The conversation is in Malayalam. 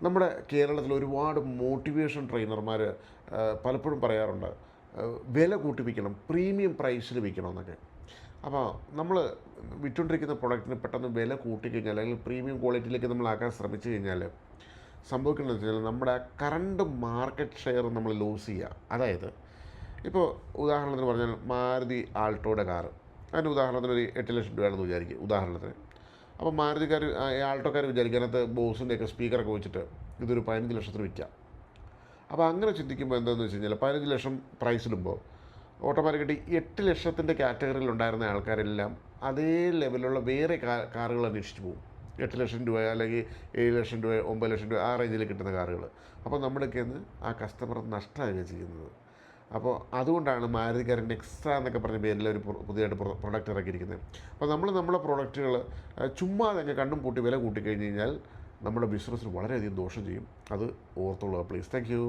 നമ്മുടെ കേരളത്തിൽ ഒരുപാട് മോട്ടിവേഷൻ ട്രെയിനർമാർ പലപ്പോഴും പറയാറുണ്ട്, വില കൂട്ടി വിൽക്കണം, പ്രീമിയം പ്രൈസിൽ വിൽക്കണമെന്നൊക്കെ. അപ്പോൾ നമ്മൾ വിറ്റുകൊണ്ടിരിക്കുന്ന പ്രൊഡക്റ്റിന് പെട്ടെന്ന് വില കൂട്ടിക്കഴിഞ്ഞാൽ, അല്ലെങ്കിൽ പ്രീമിയം ക്വാളിറ്റിയിലേക്ക് നമ്മളാക്കാൻ ശ്രമിച്ചു കഴിഞ്ഞാൽ സംഭവിക്കുന്നത് വെച്ച് കഴിഞ്ഞാൽ നമ്മുടെ കറണ്ട് മാർക്കറ്റ് ഷെയർ നമ്മൾ ലൂസ് ചെയ്യുക. അതായത് ഇപ്പോൾ ഉദാഹരണത്തിന് പറഞ്ഞാൽ മാരുതി ആൾട്ടോയുടെ കാറ്, അതിൻ്റെ ഉദാഹരണത്തിന് ഒരു 8 ലക്ഷം രൂപയാണെന്ന് വിചാരിക്കുക ഉദാഹരണത്തിന്. അപ്പോൾ മാരുതിക്കാർ, ആൾട്ടോക്കാർ വിചാരിക്കുക അതിനകത്ത് ബോസിൻ്റെയൊക്കെ സ്പീക്കറൊക്കെ വെച്ചിട്ട് ഇതൊരു 15 ലക്ഷത്തിന് വിൽക്കാം. അപ്പോൾ അങ്ങനെ ചിന്തിക്കുമ്പോൾ എന്താണെന്ന് വെച്ച് കഴിഞ്ഞാൽ 15 ലക്ഷം പ്രൈസിടുമ്പോൾ ഓട്ടോമാറ്റിക്കായിട്ട് 8 ലക്ഷത്തിൻ്റെ കാറ്റഗറിയിൽ ഉണ്ടായിരുന്ന ആൾക്കാരെല്ലാം അതേ ലെവലുള്ള വേറെ കാറുകൾ അന്വേഷിച്ച് പോകും. 8 ലക്ഷം രൂപ അല്ലെങ്കിൽ 7 ലക്ഷം രൂപ 9 ലക്ഷം രൂപ ആ റേഞ്ചിൽ കിട്ടുന്ന കാറുകൾ. അപ്പോൾ നമ്മുടെയൊക്കെ ആ കസ്റ്റമർ നഷ്ടമാവുകയാണ് ചെയ്യുന്നത്. അപ്പോൾ അതുകൊണ്ടാണ് മാരുതിക്കാരൻ നെക്സ്ട്രാ എന്നൊക്കെ പറഞ്ഞ പേരിൽ ഒരു പുതിയതായിട്ട് പ്രൊഡക്റ്റ് ഇറക്കിയിരിക്കുന്നത്. അപ്പോൾ നമ്മളെ പ്രോഡക്റ്റുകൾ ചുമ്മാതെ കണ്ണും പൂട്ടി വില കൂട്ടിക്കഴിഞ്ഞ് കഴിഞ്ഞാൽ നമ്മുടെ ബിസിനസ്സിന് വളരെയധികം ദോഷം ചെയ്യും. അത് ഓർത്തുള്ളൂ പ്ലീസ്. Thank you.